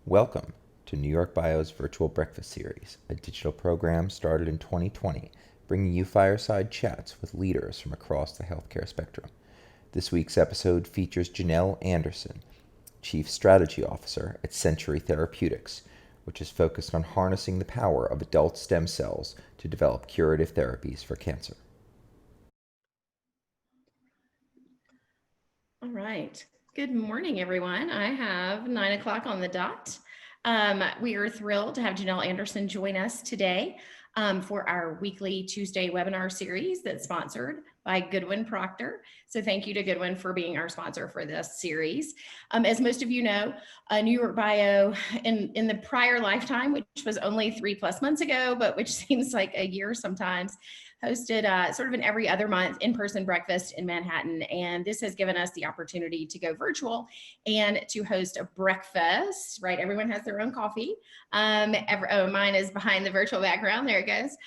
Welcome to NewYorkBIO's Virtual Breakfast Series, a digital program started in 2020, bringing you fireside chats with leaders from across the healthcare spectrum. This week's episode features Janelle Anderson, Chief Strategy Officer at Century Therapeutics, which is focused on harnessing the power of adult stem cells to develop curative therapies for cancer. All right. Good morning, everyone. I have 9 o'clock on the dot. We are thrilled to have Janelle Anderson join us today for our weekly Tuesday webinar series that's sponsored by Goodwin Procter. So thank you to Goodwin for being our sponsor for this series. As most of you know, New York Bio in the prior lifetime, which was only 3+ months ago, but which seems like a year sometimes, hosted sort of an every other month in-person breakfast in Manhattan. And this has given us the opportunity to go virtual and to host a breakfast, right? Everyone has their own coffee. Mine is behind the virtual background. There it goes.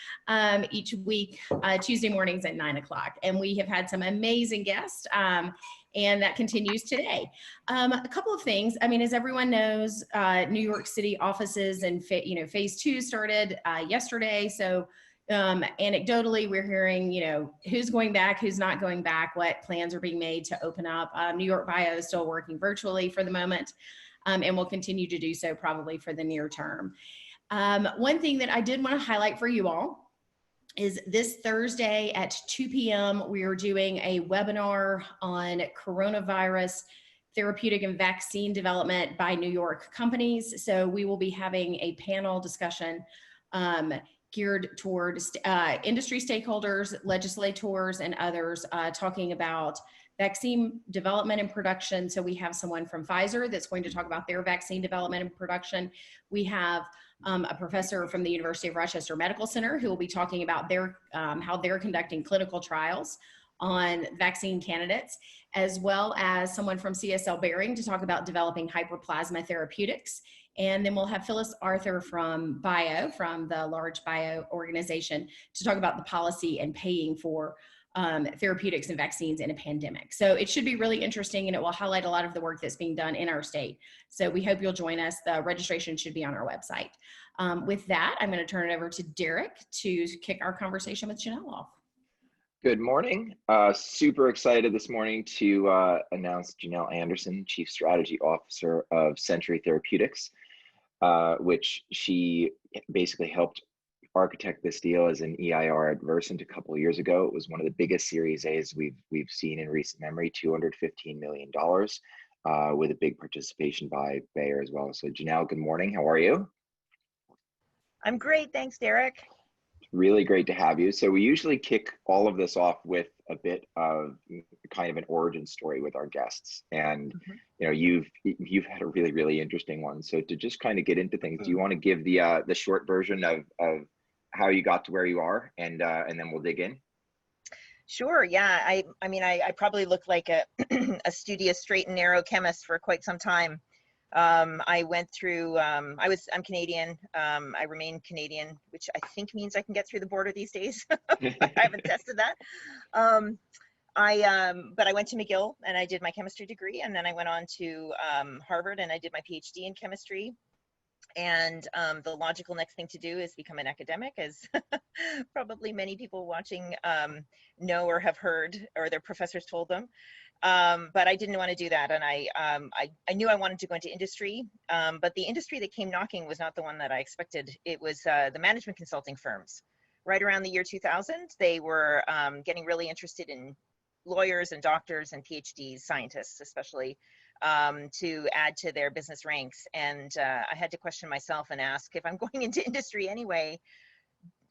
Each week, Tuesday mornings at 9 o'clock. And we have had some amazing guests. And that continues today. A couple of things. I mean, as everyone knows, New York City offices and phase 2 started yesterday. So anecdotally, we're hearing, who's going back, who's not going back, what plans are being made to open up. New York Bio is still working virtually for the moment, and will continue to do so probably for the near term. One thing that I did want to highlight for you all is this Thursday at 2 p.m., we are doing a webinar on coronavirus therapeutic and vaccine development by New York companies. So we will be having a panel discussion geared towards industry stakeholders, legislators, and others talking about vaccine development and production. So we have someone from Pfizer that's going to talk about their vaccine development and production. We have a professor from the University of Rochester Medical Center who will be talking about their how they're conducting clinical trials on vaccine candidates, as well as someone from CSL Behring to talk about developing hyperplasma therapeutics. And then we'll have Phyllis Arthur from the large bio organization, to talk about the policy and paying for therapeutics and vaccines in a pandemic. So it should be really interesting, and it will highlight a lot of the work that's being done in our state. So we hope you'll join us. The registration should be on our website. With that, I'm going to turn it over to Derek to kick our conversation with Janelle off. Good morning. Super excited this morning to announce Janelle Anderson, Chief Strategy Officer of Century Therapeutics, which she basically helped architect this deal as an EIR adversant a couple of years ago. It was one of the biggest Series A's we've seen in recent memory, $215 million, with a big participation by Bayer as well. So Janelle, good morning. How are you? I'm great. Thanks, Derek. Really great to have you. So we usually kick all of this off with a bit of kind of an origin story with our guests, and you've had a really interesting one. So to just kind of get into things, do you want to give the short version of how you got to where you are, and then we'll dig in? Sure. Yeah. I mean, I probably look like a studious straight and narrow chemist for quite some time. I went through, I'm Canadian. I remain Canadian, which I think means I can get through the border these days. I haven't tested that. But I went to McGill and I did my chemistry degree, and then I went on to Harvard and I did my PhD in chemistry. And the logical next thing to do is become an academic, as probably many people watching know or have heard, or their professors told them. But I didn't want to do that, and I knew I wanted to go into industry, but the industry that came knocking was not the one that I expected. It was the management consulting firms. Right around the year 2000, they were getting really interested in lawyers and doctors and PhDs, scientists especially, to add to their business ranks. And I had to question myself and ask, if I'm going into industry anyway,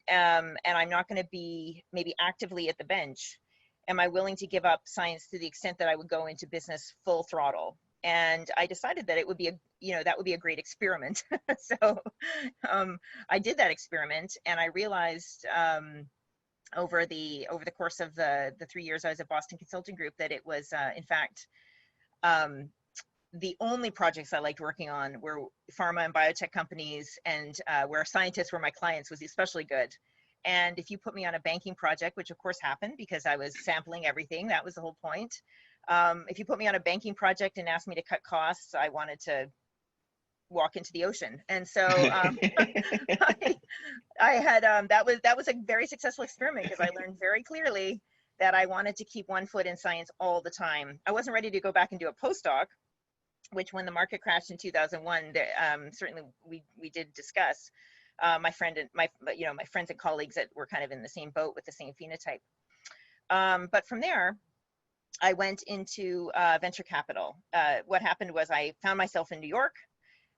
and I'm not going to be maybe actively at the bench, am I willing to give up science to the extent that I would go into business full throttle? And I decided that it would be that would be a great experiment. So I did that experiment, and I realized over the course of the 3 years I was at Boston Consulting Group that it was in fact the only projects I liked working on were pharma and biotech companies, and where scientists were my clients was especially good. And if you put me on a banking project, which of course happened because I was sampling everything, that was the whole point. If you put me on a banking project and asked me to cut costs, I wanted to walk into the ocean. And so I had that was a very successful experiment, because I learned very clearly that I wanted to keep one foot in science all the time. I wasn't ready to go back and do a postdoc, which when the market crashed in 2001, certainly we did discuss. My friends and colleagues that were kind of in the same boat with the same phenotype. But from there, I went into venture capital. What happened was I found myself in New York,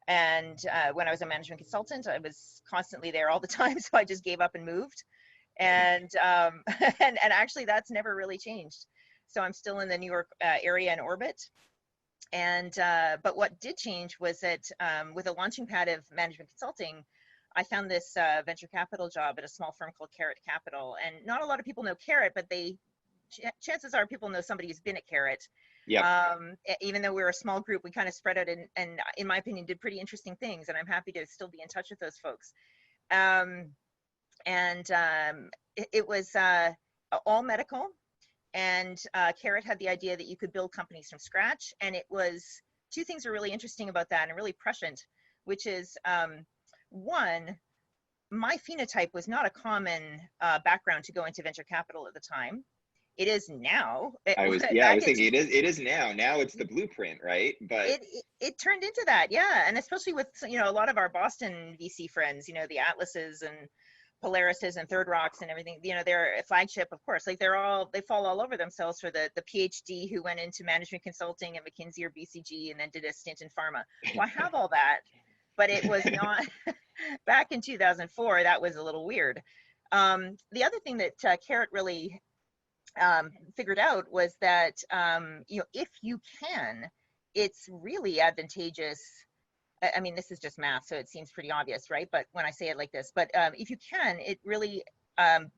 and when I was a management consultant, I was constantly there all the time. So I just gave up and moved, and and actually that's never really changed. So I'm still in the New York area and orbit. And but what did change was that with a launching pad of management consulting, I found this venture capital job at a small firm called Carrot Capital. And not a lot of people know Carrot, but chances are people know somebody who's been at Carrot. Yeah. Even though we're a small group, we kind of spread out and in my opinion, did pretty interesting things. And I'm happy to still be in touch with those folks. It was all medical. And Carrot had the idea that you could build companies from scratch. And it was, two things were really interesting about that and really prescient, which is one, my phenotype was not a common background to go into venture capital at the time. It is now. I was thinking it is now. Now it's the blueprint, right? But it turned into that, yeah. And especially with, you know, a lot of our Boston VC friends, you know, the Atlases and Polarises and Third Rocks and everything, you know, they're a flagship, of course. Like they fall all over themselves for the PhD who went into management consulting at McKinsey or BCG and then did a stint in pharma. Well, I have all that, but it was not back in 2004. That was a little weird. The other thing that Carrot really figured out was that, you know, if you can, it's really advantageous. I mean, this is just math, so it seems pretty obvious, right? But when I say it like this, but if you can, it really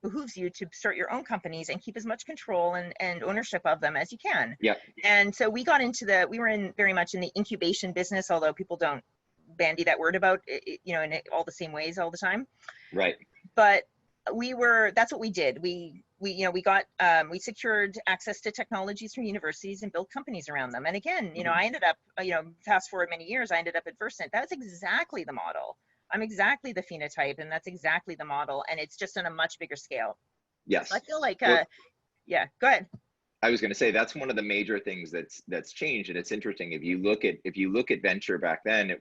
behooves you to start your own companies and keep as much control and ownership of them as you can. yeah, And so we got into we were very much in the incubation business, although people don't bandy that word about it, you know, in all the same ways all the time. right. But that's what we did. We secured access to technologies from universities and built companies around them. And again, you know, I ended up, you know, fast forward many years, I ended up at Versant. That was exactly the model. I'm exactly the phenotype, and that's exactly the model. And it's just on a much bigger scale. Yes. So I feel like, Well, yeah, go ahead. I was going to say that's one of the major things that's changed, and it's interesting. If you look at venture back then,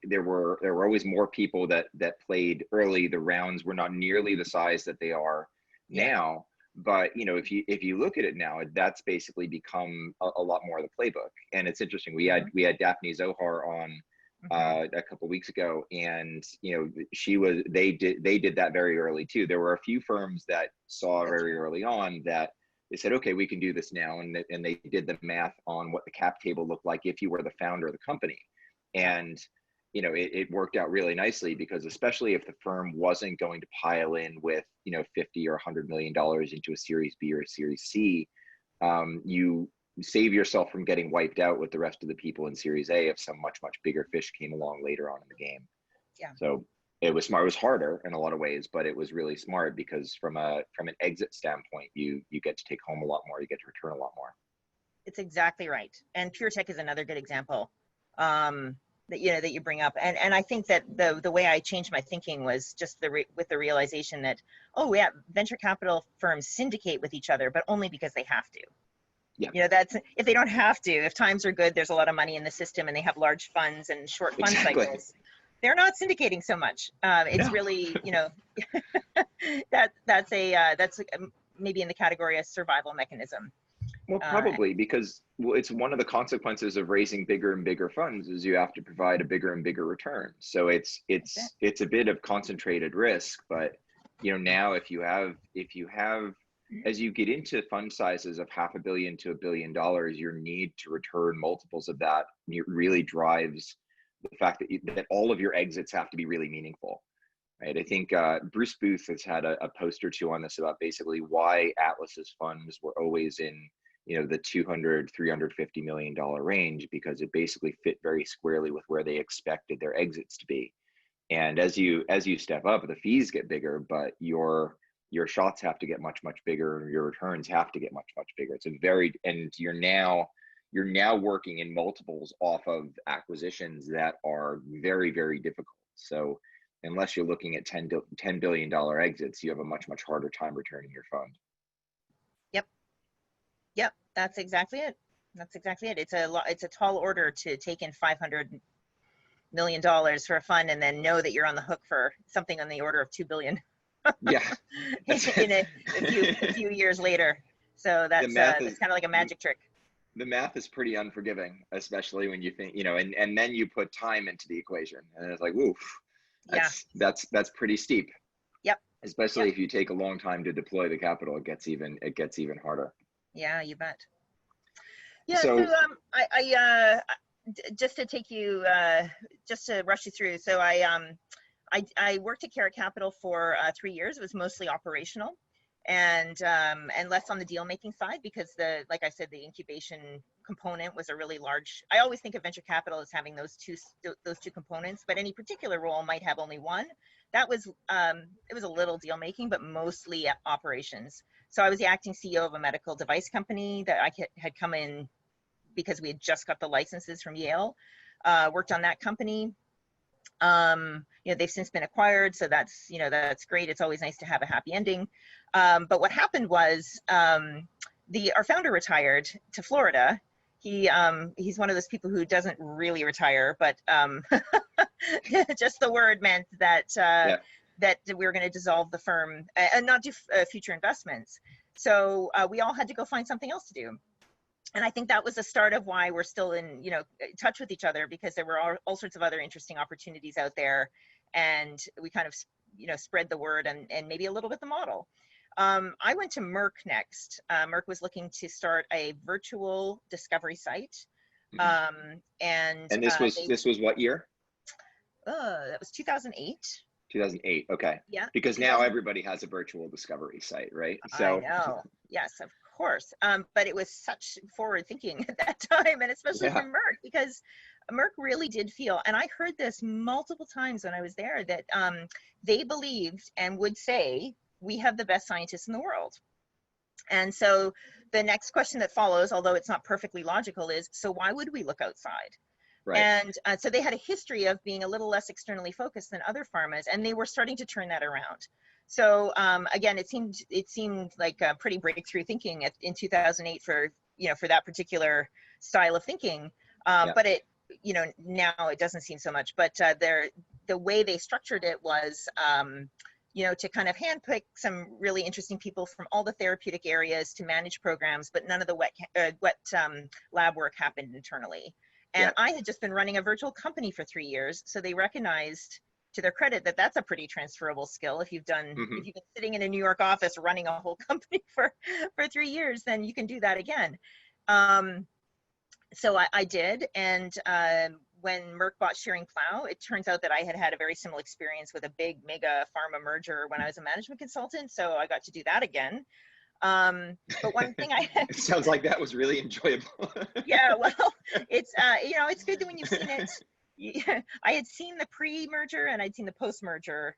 there were always more people that played early. The rounds were not nearly the size that they are now. But you know, if you look at it now, that's basically become a lot more of the playbook. And it's interesting. We had Daphne Zohar on a couple of weeks ago, and you know, they did that very early too. There were a few firms that saw very early on that they said, okay, we can do this now. And they did the math on what the cap table looked like if you were the founder of the company. And, you know, it worked out really nicely, because especially if the firm wasn't going to pile in with, you know, $50 or $100 million into a Series B or a Series C, you save yourself from getting wiped out with the rest of the people in Series A if some much bigger fish came along later on in the game. Yeah. So it was smart. It was harder in a lot of ways, but it was really smart, because from an exit standpoint, you get to take home a lot more. You get to return a lot more. It's exactly right. And PureTech is another good example that you bring up. And I think that the way I changed my thinking was just with the realization that, oh yeah, venture capital firms syndicate with each other, but only because they have to. Yeah. You know, that's, if they don't have to, if times are good, there's a lot of money in the system and they have large funds and short fund cycles, they're not syndicating so much. It's really, you know, that's maybe in the category of survival mechanism. Well, probably because it's one of the consequences of raising bigger and bigger funds is you have to provide a bigger and bigger return. So it's a bit of concentrated risk, but you know, now if you have as you get into fund sizes of $500 million to $1 billion, your need to return multiples of that really drives the fact that all of your exits have to be really meaningful, right? I think Bruce Booth has had a post or two on this about basically why Atlas's funds were always in, you know, the $200, $350 million range, because it basically fit very squarely with where they expected their exits to be. And as you step up, the fees get bigger, but your shots have to get much bigger, and your returns have to get much bigger. And you're now, you're now working in multiples off of acquisitions that are very, very difficult. So unless you're looking at $10 billion exits, you have a much, much harder time returning your fund. Yep, that's exactly it. That's exactly it. It's a tall order to take in $500 million for a fund and then know that you're on the hook for something on the order of $2 billion. Yeah, in a few years later. So that's kind of like a magic trick. The math is pretty unforgiving, especially when you think, and then you put time into the equation, and it's like, woof, that's pretty steep. Yep. Especially if you take a long time to deploy the capital, it gets even harder. Yeah, you bet. Yeah. So I just to take you, just to rush you through. So I worked at Carrot Capital for 3 years. It was mostly operational, and less on the deal making side because like I said, the incubation component was a really large. I always think of venture capital as having those two components, but any particular role might have only one. That was it was a little deal making, but mostly operations. So I was the acting CEO of a medical device company that I had come in because we had just got the licenses from Yale. Worked on that company. They've since been acquired, so that's great. It's always nice to have a happy ending. But what happened was our founder retired to Florida. He's one of those people who doesn't really retire, but just the word meant that that we were going to dissolve the firm and not do future investments. So we all had to go find something else to do. And I think that was the start of why we're still in, touch with each other, because there were all sorts of other interesting opportunities out there. And we kind of, spread the word and maybe a little bit the model. I went to Merck next. Merck was looking to start a virtual discovery site. Mm-hmm. And this was what year? That was 2008. 2008. Okay. Yeah. Because now everybody has a virtual discovery site, right? So. I know. Yes, of course. But it was such forward thinking at that time, and especially from Merck, because Merck really did feel, and I heard this multiple times when I was there, that they believed and would say, we have the best scientists in the world. And so the next question that follows, although it's not perfectly logical, is, so why would we look outside? Right. And so they had a history of being a little less externally focused than other pharmas, and they were starting to turn that around. So again, it seemed like a pretty breakthrough thinking in 2008 for that particular style of thinking. But it, now it doesn't seem so much. But the way they structured it was, to kind of handpick some really interesting people from all the therapeutic areas to manage programs, but none of the wet lab work happened internally. And I had just been running a virtual company for 3 years, so they recognized, to their credit, that that's a pretty transferable skill. If you've been sitting in a New York office running a whole company for 3 years, then you can do that again. So I did, and when Merck bought Schering-Plough, it turns out that I had a very similar experience with a big mega pharma merger when I was a management consultant, so I got to do that again. But one thing it sounds like that was really enjoyable. Yeah, well, it's it's good that when you've seen it. I had seen the pre-merger and I'd seen the post-merger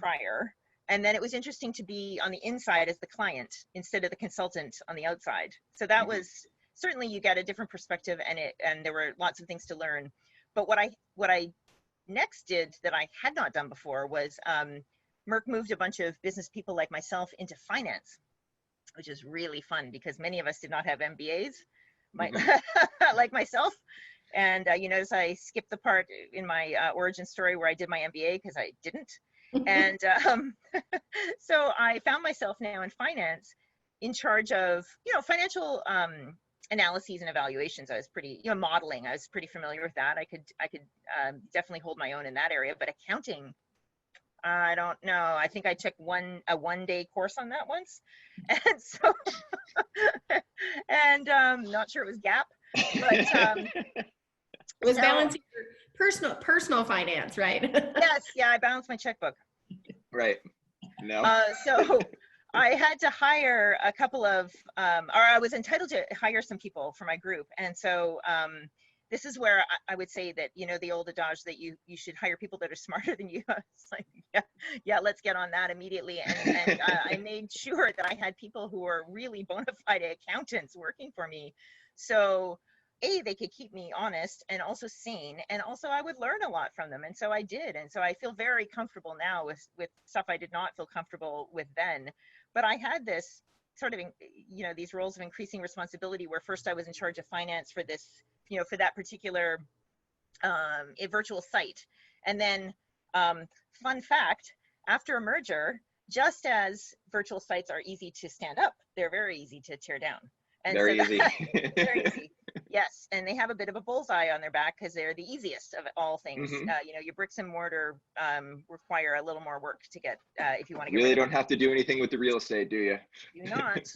prior, and then it was interesting to be on the inside as the client instead of the consultant on the outside. So that was certainly, you get a different perspective, and there were lots of things to learn. But what I next did that I had not done before was Merck moved a bunch of business people like myself into finance, which is really fun because many of us did not have MBAs, like myself. And you notice I skipped the part in my origin story where I did my MBA because I didn't. And so I found myself now in finance, in charge of financial analyses and evaluations. I was pretty modeling. I was pretty familiar with that. I could definitely hold my own in that area. But accounting, I don't know. I think I took a one-day course on that once, and so and not sure it was GAAP, but it was balancing your personal finance, right? Yes, yeah, I balanced my checkbook. Right. No. So I had to hire a couple of, or I was entitled to hire some people for my group, and so this is where I would say that, the old adage that you should hire people that are smarter than you. It's like, yeah, let's get on that immediately. And I made sure that I had people who were really bona fide accountants working for me. So they could keep me honest and also sane, and also I would learn a lot from them. And so I did. And so I feel very comfortable now with stuff I did not feel comfortable with then. But I had this sort of, these roles of increasing responsibility where first I was in charge of finance for this, for that particular a virtual site. And then fun fact, after a merger, just as virtual sites are easy to stand up, they're very easy to tear down. And very so easy. very easy. Yes, and they have a bit of a bullseye on their back because they're the easiest of all things. Mhm. Your bricks and mortar require a little more work to get if you want to get Really rid of don't have to do anything with the real estate, do you? do not.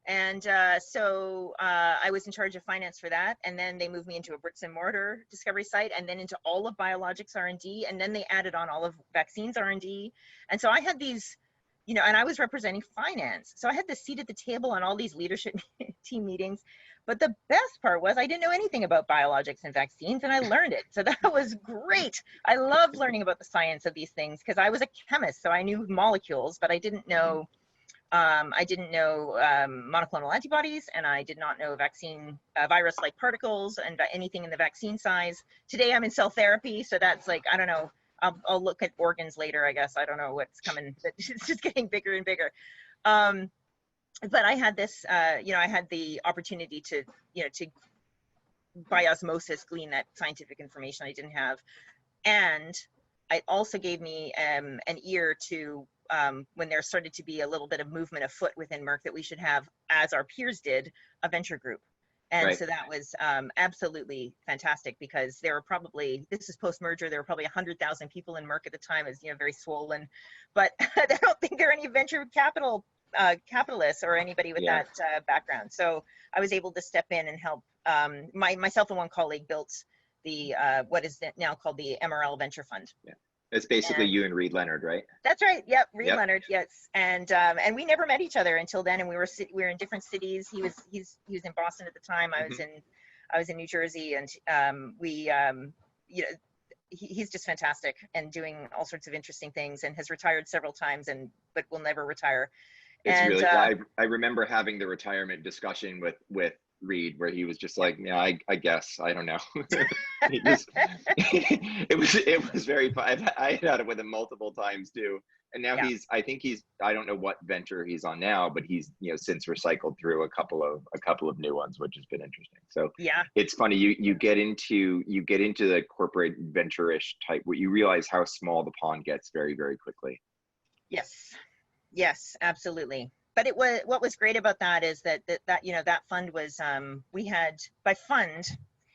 And so I was in charge of finance for that. And then they moved me into a bricks and mortar discovery site, and then into all of biologics R&D. And then they added on all of vaccines R&D. And so I had these, and I was representing finance. So I had the seat at the table on all these leadership team meetings. But the best part was I didn't know anything about biologics and vaccines, and I learned it. So that was great. I love learning about the science of these things because I was a chemist. So I knew molecules, but I didn't know monoclonal antibodies, and I did not know vaccine virus-like particles and anything in the vaccine size. Today I'm in cell therapy, so that's like, I don't know, I'll look at organs later, I guess. I don't know what's coming, but it's just getting bigger and bigger. But I had this, I had the opportunity to by osmosis glean that scientific information I didn't have. And it also gave me an ear to when there started to be a little bit of movement afoot within Merck that we should have, as our peers did, a venture group. And Right. so that was absolutely fantastic because there were probably, this is post-merger, there were probably 100,000 people in Merck at the time, as very swollen, but I don't think there are any venture capitalists or anybody with Yeah. that background. So I was able to step in and help. Myself and one colleague built the what is now called the MRL Venture Fund. Yeah. It's basically And you and Reed Leonard, right? that's right. Yep, Reed Yep. Leonard. Yes, and we never met each other until then, and we were in different cities. He was in Boston at the time. I was in New Jersey, and he's just fantastic and doing all sorts of interesting things, and has retired several times, but will never retire. It's And really, I remember having the retirement discussion with Reed, where he was just like, yeah, I guess, I don't know. it was very fun. I had it with him multiple times too. And now Yeah. I don't know what venture he's on now, but he's, since recycled through a couple of new ones, which has been interesting. So yeah, it's funny, you get into the corporate venture-ish type where you realize how small the pond gets very, very quickly. yes, absolutely. But what was great about that is that fund was, we had, by fund,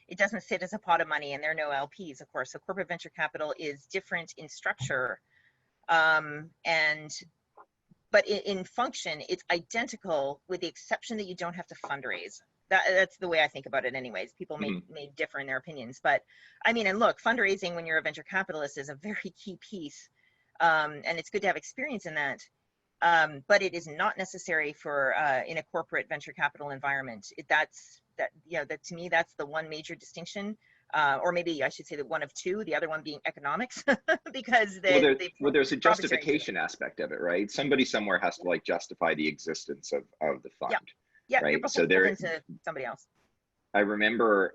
it doesn't sit as a pot of money, and there are no LPs, of course. So corporate venture capital is different in structure, but in function, it's identical, with the exception that you don't have to fundraise. That's the way I think about it anyways. People may differ in their opinions, but I mean, and look, fundraising when you're a venture capitalist is a very key piece, and it's good to have experience in that. But it is not necessary for in a corporate venture capital environment. That to me, that's the one major distinction, or maybe I should say the one of two, the other one being economics, because there's a justification aspect of it, right? Somebody somewhere has to justify the existence of the fund. Yeah, right. You're So there, into somebody else. I remember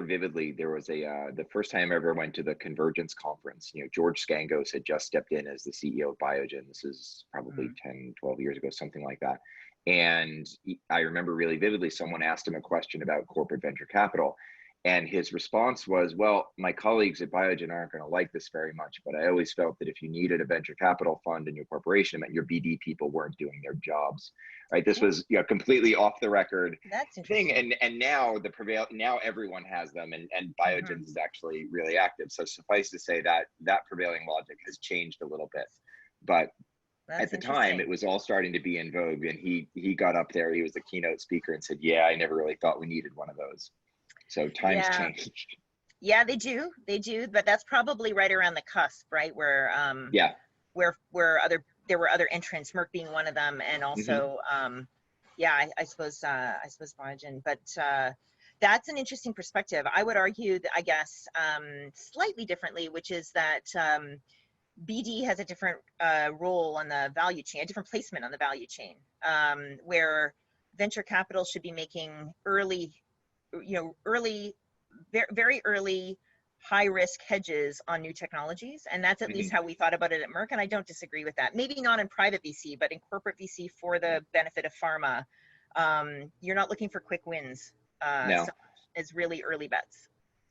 vividly, there was the first time I ever went to the Convergence conference, George Scangos had just stepped in as the CEO of Biogen. This is probably 10, 12 years ago, something like that. And I remember really vividly, someone asked him a question about corporate venture capital. And his response was, well, my colleagues at Biogen aren't going to like this very much, but I always felt that if you needed a venture capital fund in your corporation, it meant your BD people weren't doing their jobs, right? This was completely off the record thing. And now now everyone has them, and Biogen is actually really active. So suffice to say that prevailing logic has changed a little bit. But at the time, it was all starting to be in vogue, and he got up there, he was the keynote speaker, and said, yeah, I never really thought we needed one of those. So times changed. Yeah, they do, but that's probably right around the cusp, right? Where where there were other entrants, Merck being one of them, and also I suppose Biogen. But that's an interesting perspective. I would argue that, I guess, slightly differently, which is that BD has a different role on the value chain, a different placement on the value chain, where venture capital should be making early early, very early, high risk hedges on new technologies. And that's at least how we thought about it at Merck. And I don't disagree with that. Maybe not in private VC, but in corporate VC for the benefit of pharma. You're not looking for quick wins. No. So it's really early bets.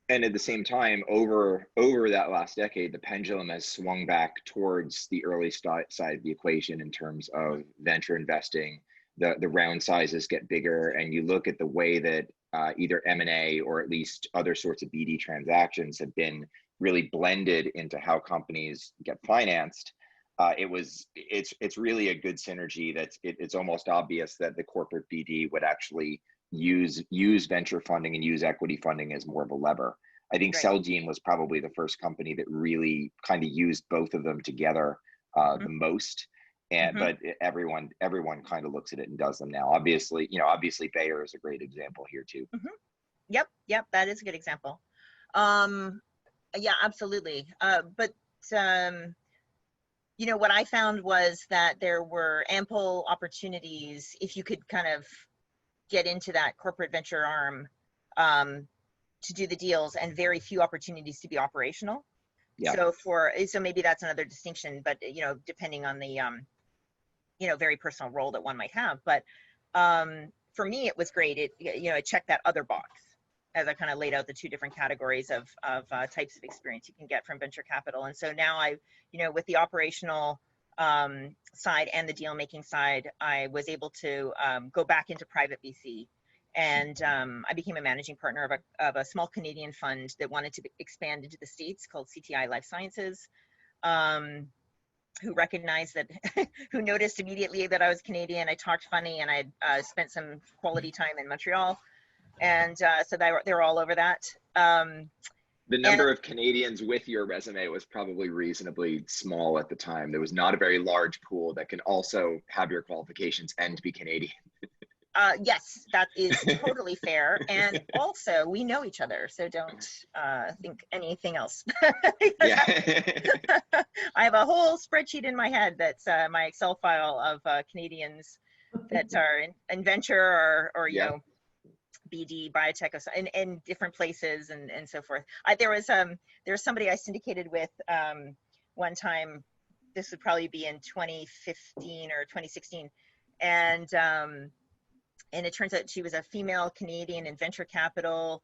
And at the same time, over that last decade, the pendulum has swung back towards the early side of the equation in terms of venture investing. The round sizes get bigger, and you look at the way that either M&A or at least other sorts of BD transactions have been really blended into how companies get financed. It's really a good synergy. It's almost obvious that the corporate BD would actually use venture funding and use equity funding as more of a lever. I think Right. Celgene was probably the first company that really kind of used both of them together the most. And but everyone kind of looks at it and does them now. Obviously, Bayer is a great example here too. Yep, that is a good example. Yeah, absolutely. But what I found was that there were ample opportunities if you could kind of get into that corporate venture arm to do the deals, and very few opportunities to be operational. Yeah. So maybe that's another distinction, but depending on the very personal role that one might have. But for me, it was great. It checked that other box as I kind of laid out the two different categories of types of experience you can get from venture capital. And so now with the operational side and the deal making side, I was able to go back into private VC, and I became a managing partner of a small Canadian fund that wanted to expand into the States, called CTI Life Sciences, who recognized that, who noticed immediately that I was Canadian. I talked funny, and I spent some quality time in Montreal, and so they were all over that. The number of Canadians with your resume was probably reasonably small at the time. There was not a very large pool that can also have your qualifications and be Canadian. Yes, that is totally fair. And also, we know each other, so don't think anything else. Yeah. I have a whole spreadsheet in my head that's my Excel file of Canadians that are in venture or BD, biotech, in different places and so forth. There was somebody I syndicated with one time. This would probably be in 2015 or 2016, and it turns out she was a female Canadian in venture capital,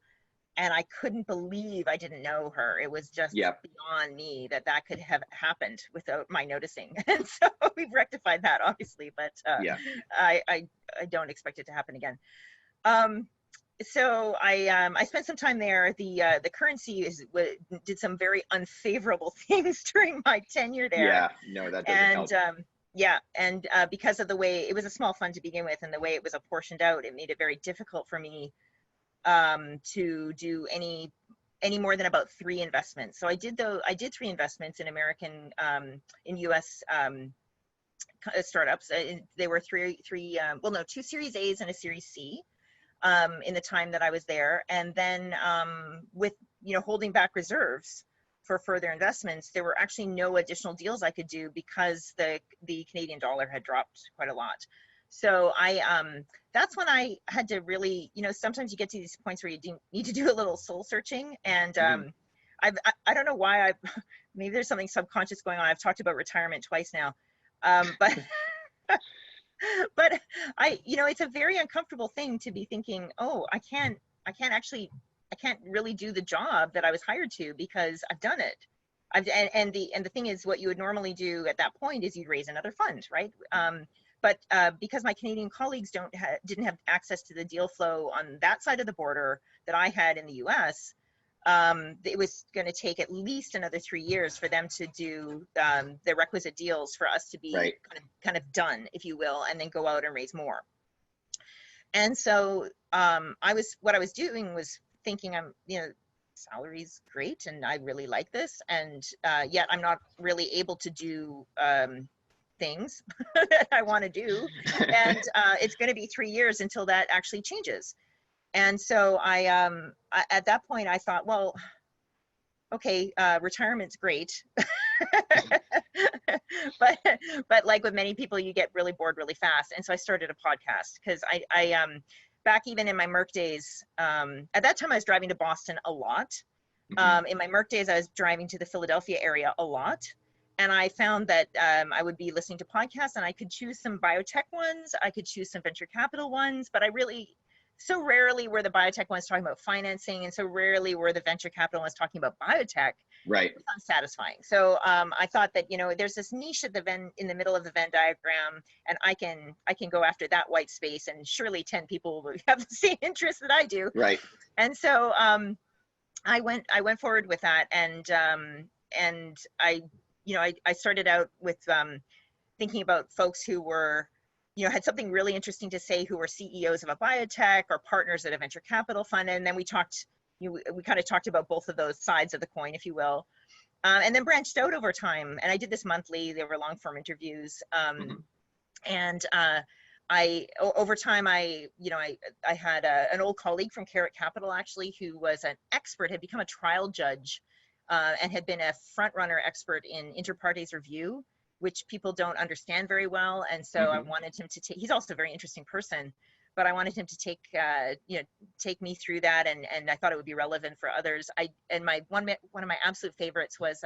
and I couldn't believe I didn't know her. It was just beyond me that could have happened without my noticing. And so we've rectified that, obviously, but I don't expect it to happen again. So I spent some time there. The currency did some very unfavorable things during my tenure there. Yeah, no, that doesn't help. And because of the way it was a small fund to begin with, and the way it was apportioned out, it made it very difficult for me to do any more than about 3 investments. So I did 3 investments in in US startups. They were 2 Series A's and a Series C. In the time that I was there, and then with holding back reserves for further investments, there were actually no additional deals I could do because the Canadian dollar had dropped quite a lot. So that's when I had to really, sometimes you get to these points where you need to do a little soul searching, and I don't know why maybe there's something subconscious going on. I've talked about retirement twice now, but. But it's a very uncomfortable thing to be thinking, oh, I can't really do the job that I was hired to because I've done it. And the thing is, what you would normally do at that point is you'd raise another fund, right? But because my Canadian colleagues didn't have access to the deal flow on that side of the border that I had in the US, it was going to take at least another 3 years for them to do the requisite deals for us to be kind of done, if you will, and then go out and raise more. And so what I was doing was thinking, salary's great and I really like this, and yet I'm not really able to do things that I want to do, and it's going to be 3 years until that actually changes. And so I at that point I thought, well, okay, retirement's great, but like with many people, you get really bored really fast. And so I started a podcast because back even in my Merck days, at that time I was driving to Boston a lot. In my Merck days, I was driving to the Philadelphia area a lot. And I found that I would be listening to podcasts, and I could choose some biotech ones, I could choose some venture capital ones, but so rarely were the biotech ones talking about financing, and so rarely were the venture capital ones talking about biotech. Right. It's unsatisfying. So I thought that, there's this niche at in the middle of the Venn diagram, and I can go after that white space, and surely 10 people will have the same interest that I do. Right. And so I went forward with that, and I started out with thinking about folks who were, had something really interesting to say, who were CEOs of a biotech or partners at a venture capital fund, and then we kind of talked about both of those sides of the coin, if you will, and then branched out over time. And I did this monthly; they were long form interviews, and over time, I had an old colleague from Carrot Capital, actually, who was an expert, had become a trial judge, and had been a front runner expert in inter partes review, which people don't understand very well. And so I wanted him to he's also a very interesting person, but I wanted him to take me through that. And I thought it would be relevant for others. One of my absolute favorites was,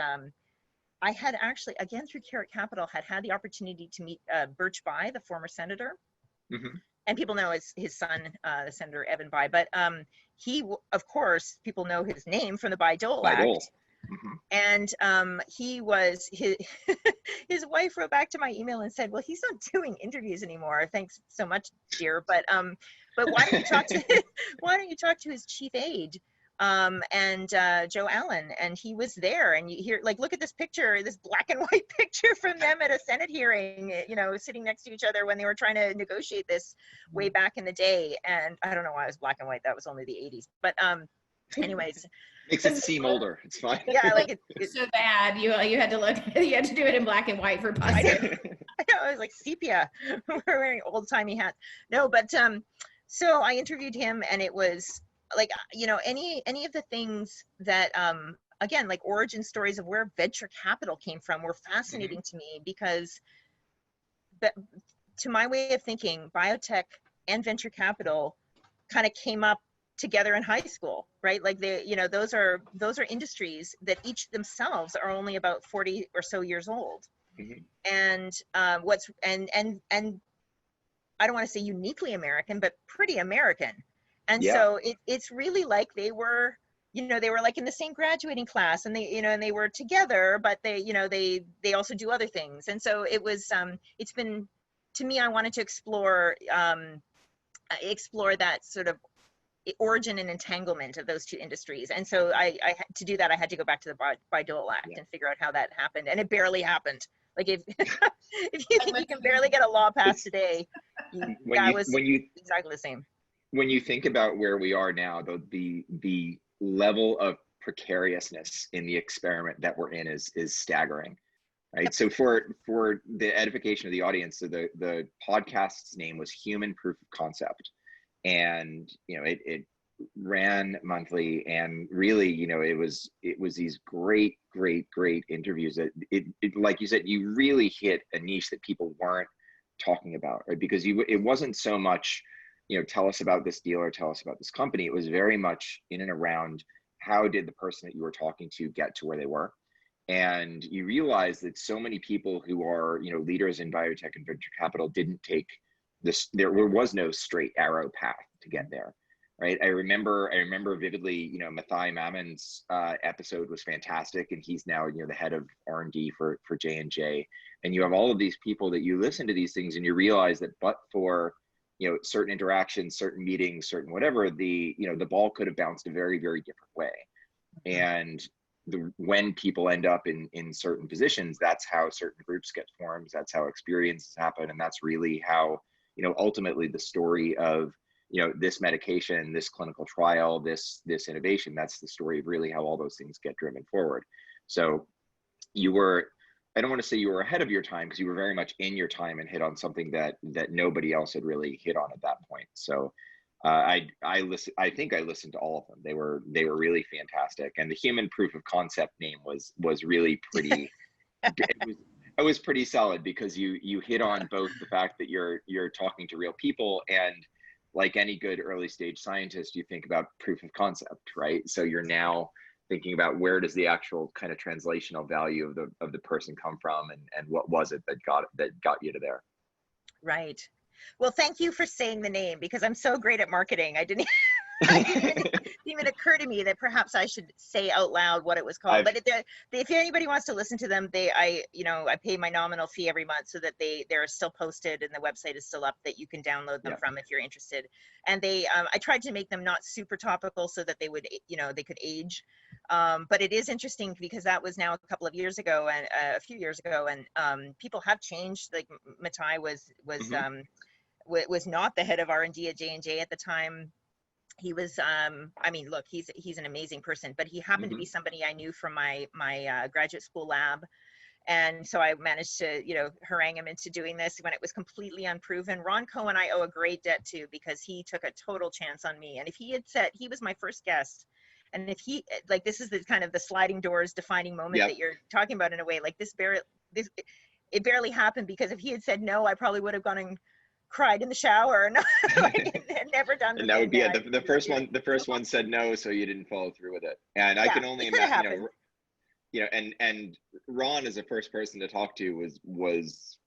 I had actually, again, through Carrot Capital, had the opportunity to meet Birch Bayh, the former senator. And people know his son, the Senator Evan Bayh, but he, of course, people know his name from the Bayh-Dole Act. And his wife wrote back to my email and said, well, he's not doing interviews anymore. Thanks so much, dear. But why don't you talk to his chief aide, and Joe Allen? And he was there, and you hear, look at this picture, this black and white picture from them at a Senate hearing, sitting next to each other when they were trying to negotiate this way back in the day. And I don't know why it was black and white. That was only the 80s. But anyways. Makes it seem older. It's fine. Yeah, it's so bad. You had to you had to do it in black and white for posterity. I know, it was like sepia. We're wearing old-timey hats. No, but so I interviewed him, and it was any of the things that again, like origin stories of where venture capital came from were fascinating to me, because to my way of thinking, biotech and venture capital kind of came up together in high school, right? Like those are industries that each themselves are only about 40 or so years old. And I don't want to say uniquely American, but pretty American. And so it's really like they were like in the same graduating class, and they were together, but they also do other things. And so it was, it's been, to me, I wanted to explore that sort of origin and entanglement of those two industries. And so to do that, I had to go back to the Bayh-Dole Act and figure out how that happened. And it barely happened. Like if you think you can barely get a law passed today, exactly the same. When you think about where we are now, the level of precariousness in the experiment that we're in is staggering, right? Yep. So for the edification of the audience, so the podcast's name was Human Proof of Concept, and it ran monthly, and really it was these great interviews that it like you said, you really hit a niche that people weren't talking about, right? Because it wasn't so much tell us about this deal or tell us about this company. It was very much in and around how did the person that you were talking to get to where they were. And you realize that so many people who are leaders in biotech and venture capital didn't take this, there was no straight arrow path to get there, right? I remember vividly, Mathai Mammon's episode was fantastic, and he's now the head of R&D for J&J. And you have all of these people that you listen to these things, and you realize that but for certain interactions, certain meetings, certain whatever, the ball could have bounced a very, very different way. And when people end up in certain positions, that's how certain groups get formed. That's how experiences happen. And that's really how, ultimately the story of, this medication, this clinical trial, this innovation, that's the story of really how all those things get driven forward. So I don't want to say you were ahead of your time, because you were very much in your time and hit on something that nobody else had really hit on at that point. So I think I listened to all of them. They were really fantastic. And the Human Proof of Concept name was really pretty, it was pretty solid, because you hit on both the fact that you're talking to real people, and like any good early stage scientist, you think about proof of concept, right? So you're now thinking about where does the actual kind of translational value of the person come from, and what was it that got you to there. Right. Well, thank you for saying the name, because I'm so great at marketing. I didn't it didn't even occur to me that perhaps I should say out loud what it was called. But if anybody wants to listen to them, I pay my nominal fee every month so that they're still posted and the website is still up that you can download them from if you're interested. And I tried to make them not super topical so that they would, they could age. But it is interesting because that was now a couple of years ago and a few years ago, and people have changed. Like Matai was not the head of R&D at J&J at the time. He was, I mean, look, he's an amazing person, but he happened to be somebody I knew from my graduate school lab. And so I managed to, harangue him into doing this when it was completely unproven. Ron Cohen, I owe a great debt to, because he took a total chance on me. And if he had said, he was my first guest, and if he, like, this is the kind of the sliding doors defining moment that you're talking about in a way, like it barely happened, because if he had said no, I probably would have gone and cried in the shower and never done. And that would be the first one. The first one said no, so you didn't follow through with it. And I can only imagine, and Ron as the first person to talk to was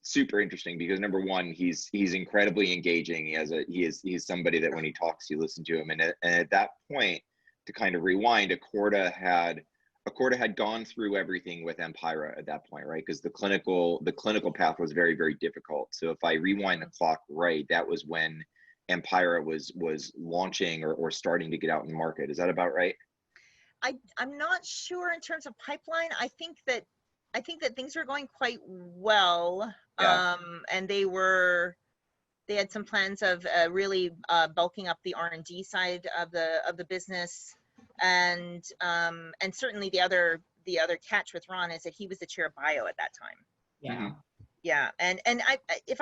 super interesting, because number one, he's incredibly engaging. He's somebody that when he talks, you listen to him. And at that point, to kind of rewind, Accorda had gone through everything with Empira at that point, right? Because the clinical path was very, very difficult. So if I rewind the clock right, that was when Empira was launching or starting to get out in the market. Is that about right? I'm not sure in terms of pipeline. I think that things were going quite well. And they had some plans of really bulking up the R&D side of the business. And certainly the other catch with Ron is that he was the chair of bio at that time. Yeah. And if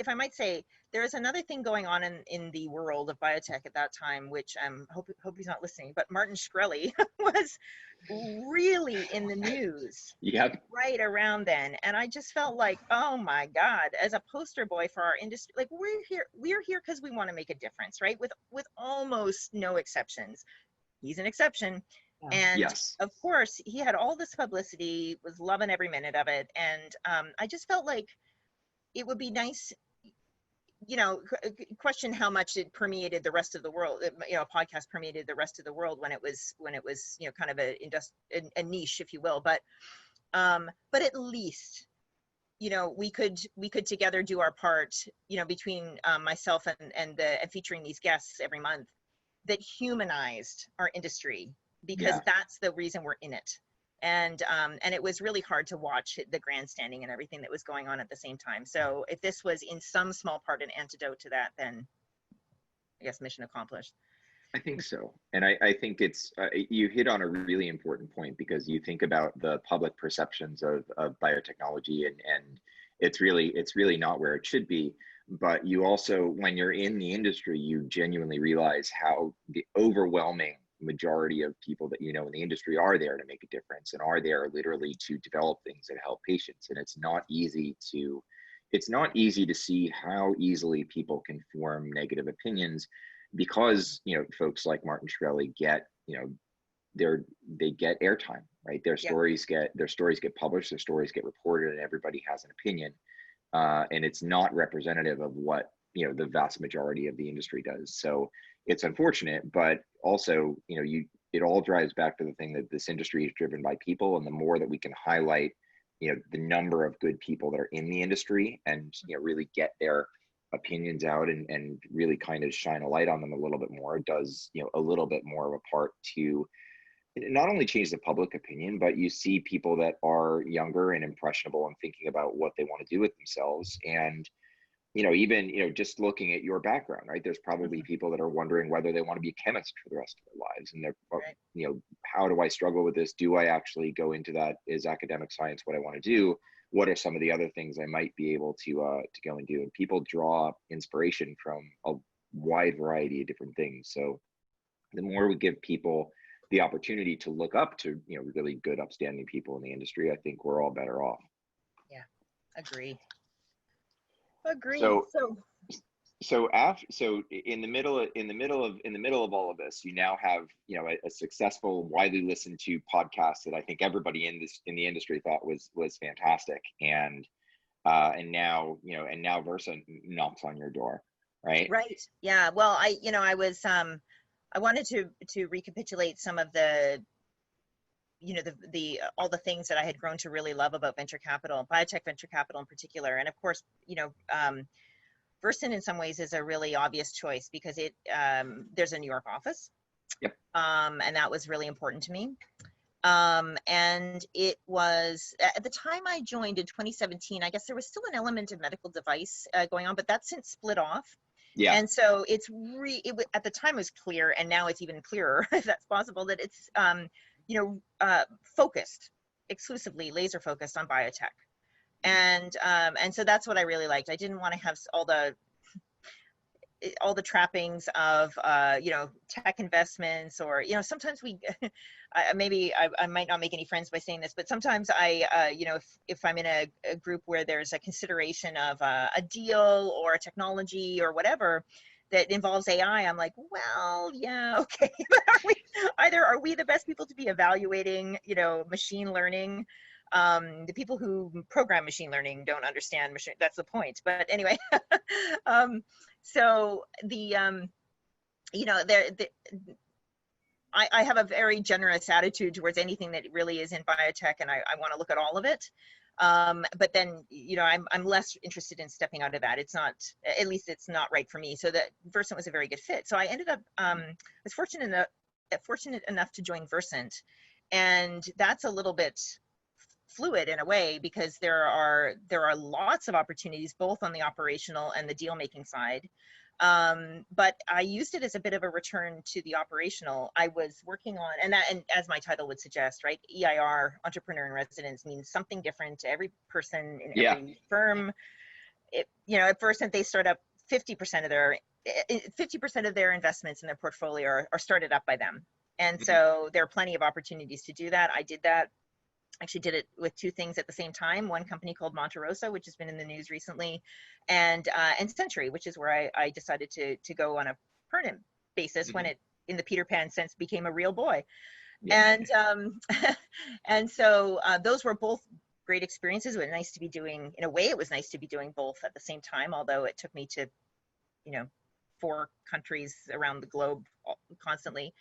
I might say, there is another thing going on in the world of biotech at that time, which hope he's not listening, but Martin Shkreli was really in the news right around then. And I just felt like, oh my God, as a poster boy for our industry, like we're here because we want to make a difference, right? With almost no exceptions. He's an exception. And of course, he had all this publicity, was loving every minute of it. And I just felt like it would be nice, question how much it permeated the rest of the world. A podcast permeated the rest of the world when it was, kind of a niche, if you will. But at least, we could together do our part, between myself and featuring these guests every month, that humanized our industry, because that's the reason we're in it. And it was really hard to watch the grandstanding and everything that was going on at the same time. So if this was in some small part an antidote to that, then I guess mission accomplished. I think so. And I think it's, you hit on a really important point, because you think about the public perceptions of biotechnology, and it's really not where it should be. But you also, when you're in the industry, you genuinely realize how the overwhelming majority of people that in the industry are there to make a difference, and are there literally to develop things that help patients. And it's not easy to see how easily people can form negative opinions, because folks like Martin Shkreli get they get airtime, right? Their stories get published, their stories get reported, and everybody has an opinion. And it's not representative of what the vast majority of the industry does. So it's unfortunate, but also it all drives back to the thing that this industry is driven by people, and the more that we can highlight the number of good people that are in the industry, and really get their opinions out, and really kind of shine a light on them a little bit more, it does a little bit more of a part to not only change the public opinion, but you see people that are younger and impressionable and thinking about what they want to do with themselves. And, even, just looking at your background, right? There's probably people that are wondering whether they want to be a chemist for the rest of their lives. And they're, how do I struggle with this? Do I actually go into that? Is academic science what I want to do? What are some of the other things I might be able to go and do? And people draw inspiration from a wide variety of different things. So the more we give people the opportunity to look up to, really good, upstanding people in the industry, I think we're all better off. Yeah, agree. so in the middle of all of this, you now have, you know, a successful, widely listened to podcast that I think everybody in the industry thought was fantastic, and now, you know, and now Versa knocks on your door, right? Right. Yeah. Well, I was, I wanted to recapitulate some of the, all the things that I had grown to really love about venture capital, biotech venture capital in particular. And of course, Versant in some ways is a really obvious choice because there's a New York office. Yep. And that was really important to me. And it was at the time I joined in 2017, I guess there was still an element of medical device going on, but that's since split off. Yeah. And so at the time it was clear, and now it's even clearer, if that's possible, that it's, focused, exclusively laser focused on biotech. And so that's what I really liked. I didn't want to have all the trappings of, tech investments, or, sometimes I might not make any friends by saying this, but sometimes if I'm in a group where there's a consideration of a deal or a technology or whatever that involves AI, I'm like, well, yeah, okay. But are we the best people to be evaluating, machine learning? The people who program machine learning don't understand machine. That's the point. But anyway, so I have a very generous attitude towards anything that really is in biotech, and I want to look at all of it. But then, I'm less interested in stepping out of that. It's not, at least it's not right for me. So that Versant was a very good fit. So I ended up, was fortunate enough to join Versant, and that's a little bit fluid in a way, because there are lots of opportunities both on the operational and the deal making side. But I used it as a bit of a return to the operational. I was working on, and as my title would suggest, right, EIR, entrepreneur in residence, means something different to every person in every firm. At Versant, they start up 50% of their investments in their portfolio are started up by them. And so there are plenty of opportunities to do that. I did that. Actually did it with two things at the same time. One company called Monte Rosa, which has been in the news recently, and Century, which is where I decided to go on a permanent basis when it, in the Peter Pan sense, became a real boy. Yeah. And so those were both great experiences. It was nice to be doing, in a way, it was nice to be doing both at the same time, although it took me to, 4 countries around the globe constantly.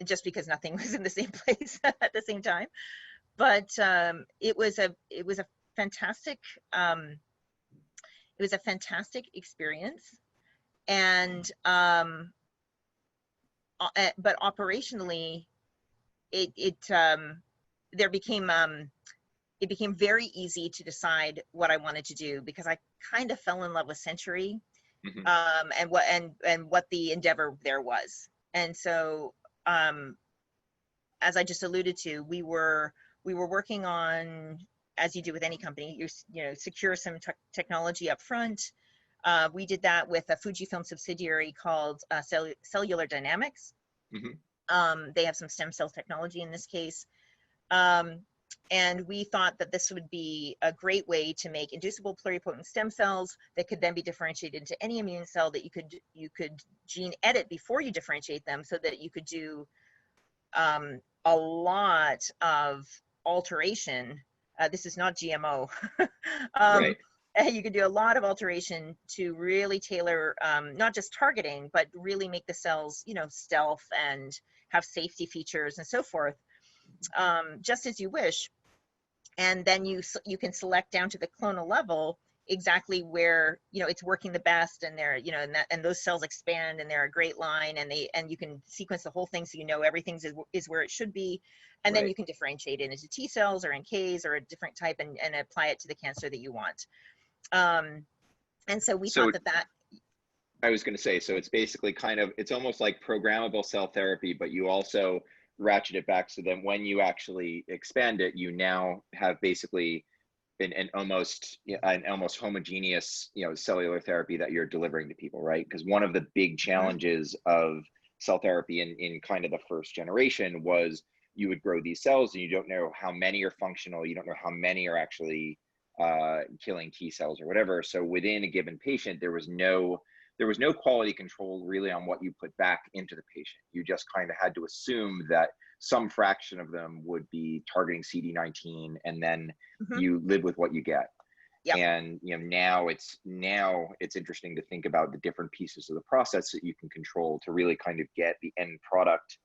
Just because nothing was in the same place at the same time. But it was a fantastic experience. And but operationally, it became very easy to decide what I wanted to do, because I kind of fell in love with Century, and what the endeavor there was. And so, as I just alluded to, we were working on, as you do with any company, you secure some technology up front. We did that with a Fujifilm subsidiary called Cellular Dynamics. They have some stem cell technology in this case. And we thought that this would be a great way to make inducible pluripotent stem cells that could then be differentiated into any immune cell that you could gene edit before you differentiate them, so that you could do a lot of alteration. This is not GMO. Right. You could do a lot of alteration to really tailor, not just targeting, but really make the cells, stealth and have safety features and so forth, just as you wish. And then you can select down to the clonal level exactly where it's working the best, and they're and those cells expand, and they're a great line, and you can sequence the whole thing so everything is where it should be, and then you can differentiate it into T cells or NKs or a different type, and apply it to the cancer that you want. And so we thought that I was going to say, so it's basically it's almost like programmable cell therapy, but you also ratchet it back so that when you actually expand it, you now have basically an almost homogeneous cellular therapy that you're delivering to people, right? Because one of the big challenges of cell therapy in kind of the first generation was you would grow these cells and you don't know how many are functional, you don't know how many are actually killing T cells or whatever. So within a given patient, there was no quality control really on what you put back into the patient. You just kind of had to assume that some fraction of them would be targeting CD19, and then you live with what you get. Yep. And now it's interesting to think about the different pieces of the process that you can control to really kind of get the end product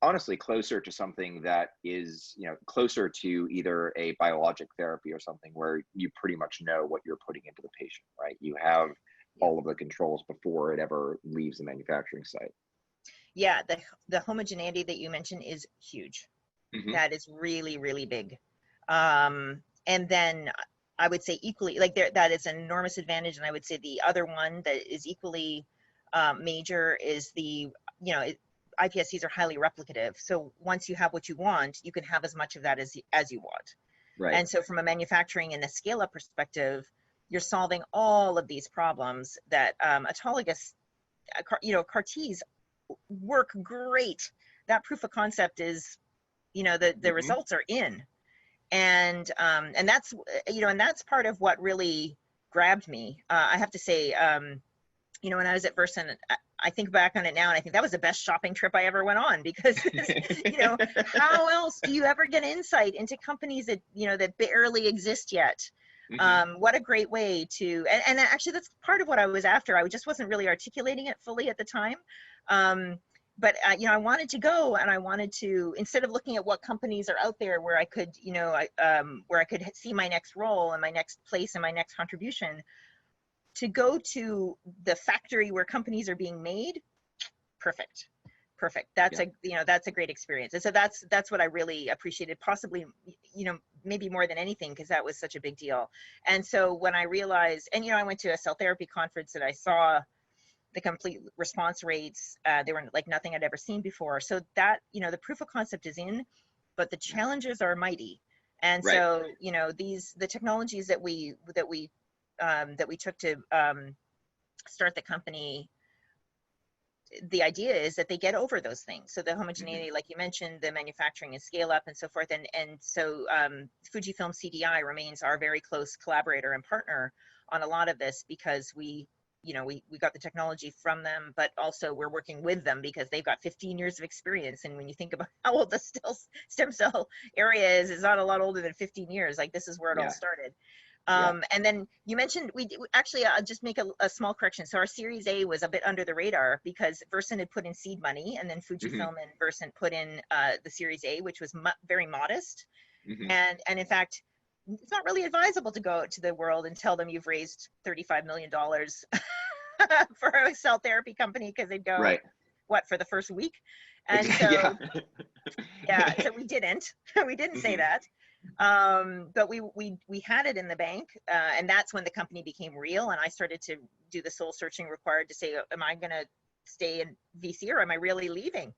honestly closer to something that is closer to either a biologic therapy or something where you pretty much know what you're putting into the patient, right? You have all of the controls before it ever leaves the manufacturing site. Yeah, the homogeneity that you mentioned is huge. That is really, really big. And then I would say equally, like that is an enormous advantage. And I would say the other one that is equally major is iPSCs are highly replicative. So once you have what you want, you can have as much of that as you want. Right. And so from a manufacturing and a scale-up perspective, you're solving all of these problems that autologous, CAR-Ts work great. That proof of concept is, the results are in. And that's, and that's part of what really grabbed me. I have to say, when I was at Versant, I think back on it now and I think that was the best shopping trip I ever went on, because, how else do you ever get insight into companies that, that barely exist yet? What a great way to, and actually that's part of what I was after. I just wasn't really articulating it fully at the time. But I wanted to go, and I wanted to, instead of looking at what companies are out there where I could, where I could see my next role and my next place and my next contribution, to go to the factory where companies are being made. Perfect. That's that's a great experience. And so that's what I really appreciated, possibly, maybe more than anything, because that was such a big deal. And so when I realized, and, I went to a cell therapy conference and I saw the complete response rates, they were like nothing I'd ever seen before. So that, the proof of concept is in, but the challenges are mighty. And so, the technologies that we took to start the company, the idea is that they get over those things. So the homogeneity, like you mentioned, the manufacturing and scale up and so forth. And so Fujifilm CDI remains our very close collaborator and partner on a lot of this, because we got the technology from them, but also we're working with them because they've got 15 years of experience. And when you think about how old the stem cell area is, it's not a lot older than 15 years. Like, this is where it all started. And then you mentioned, actually, I'll just make a small correction. So our Series A was a bit under the radar because Versant had put in seed money, and then Fujifilm and Versant put in the Series A, which was very modest. And in fact, it's not really advisable to go out to the world and tell them you've raised $35 million for a cell therapy company, because they'd go, what, for the first week? And so, so we didn't say that. But we had it in the bank, and that's when the company became real, and I started to do the soul searching required to say, am I going to stay in VC or am I really leaving?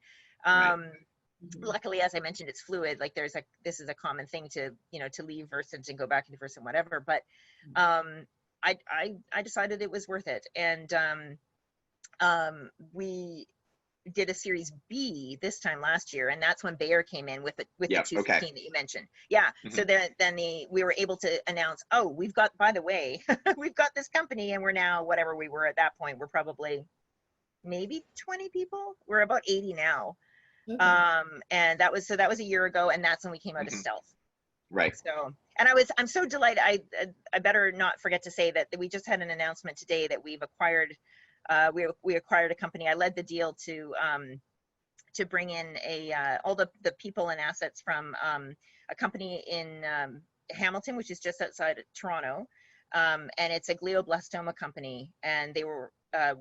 Luckily, as I mentioned, it's fluid. Like, this is a common thing to leave Versant and go back into Versant, whatever. But I decided it was worth it, and we did a Series B this time last year, and that's when Bayer came in with the 215 that you mentioned. So then we were able to announce, oh, we've got, by the way, we've got this company, and we're now, whatever we were at that point, we're probably maybe 20 people. We're about 80 now. And that was a year ago, and that's when we came out of stealth. So, and I'm so delighted. I better not forget to say that we just had an announcement today that we've acquired. We acquired a company. I led the deal to bring in all the people and assets from a company in Hamilton, which is just outside of Toronto, and it's a glioblastoma company. And they were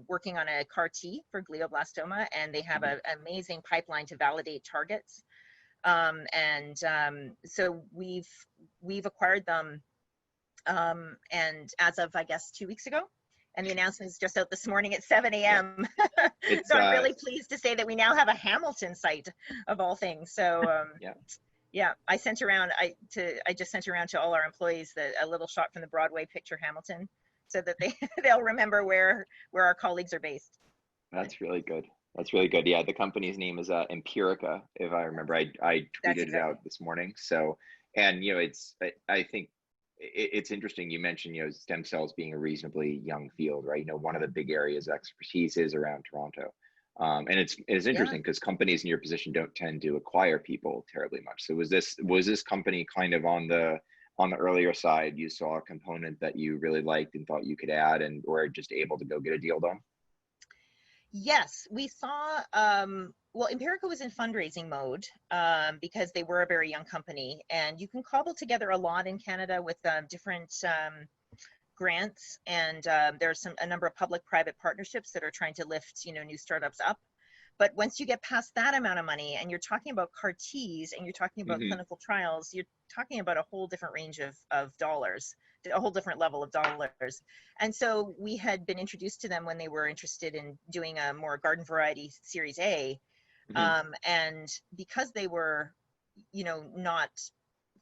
working on a CAR-T for glioblastoma, and they have an amazing pipeline to validate targets. So we've acquired them, and as of, I guess, 2 weeks ago. And the announcement is just out this morning at 7 a.m. So I'm really pleased to say that we now have a Hamilton site, of all things. So I sent around. I just sent around to all our employees a little shot from the Broadway picture Hamilton, so that they'll remember where our colleagues are based. That's really good. Yeah, the company's name is Empirica, if I remember. I tweeted it out this morning. So, and it's, I think it's interesting. You mentioned, stem cells being a reasonably young field, right? One of the big areas of expertise is around Toronto. And it's interesting because companies in your position don't tend to acquire people terribly much. So was this company kind of on the earlier side? You saw a component that you really liked and thought you could add, and or just able to go get a deal done? Yes, we saw, well, Empirica was in fundraising mode because they were a very young company, and you can cobble together a lot in Canada with different grants, and there's a number of public-private partnerships that are trying to lift, new startups up. But once you get past that amount of money, and you're talking about CAR-Ts, and you're talking about clinical trials, you're talking about a whole different range of dollars, a whole different level of dollars. And so we had been introduced to them when they were interested in doing a more garden variety Series A. And because they were, not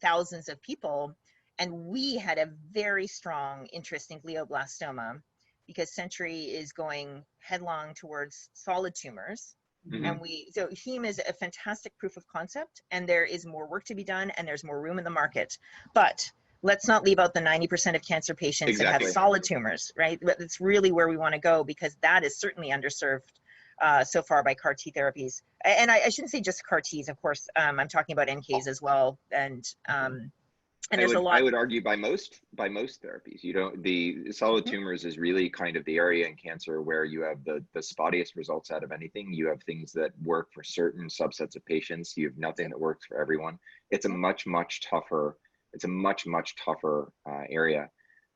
thousands of people, and we had a very strong interest in glioblastoma, because Century is going headlong towards solid tumors. And so heme is a fantastic proof of concept, and there is more work to be done, and there's more room in the market. But let's not leave out the 90% of cancer patients that have solid tumors, right? That's really where we want to go, because that is certainly underserved so far by CAR T therapies. And I shouldn't say just CAR Ts, of course. I'm talking about NKs as well. And there's a lot. I would argue by most therapies, the solid tumors is really kind of the area in cancer where you have the spottiest results out of anything. You have things that work for certain subsets of patients. You have nothing that works for everyone. It's a much tougher. It's a much tougher area.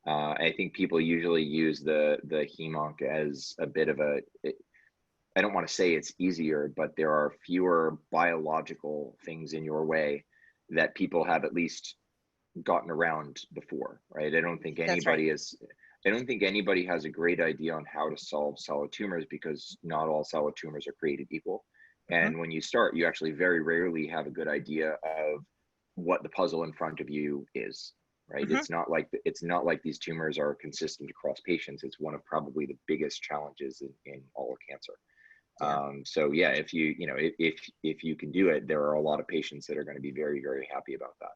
I think people usually use the hem-onc as a bit of I don't want to say it's easier, but there are fewer biological things in your way that people have at least gotten around before, right? I don't think anybody has a great idea on how to solve solid tumors, because not all solid tumors are created equal. And when you start, you actually very rarely have a good idea of what the puzzle in front of you is, right? It's not like these tumors are consistent across patients. It's one of probably the biggest challenges in all of cancer. So yeah, if you can do it, there are a lot of patients that are going to be very, very happy about that.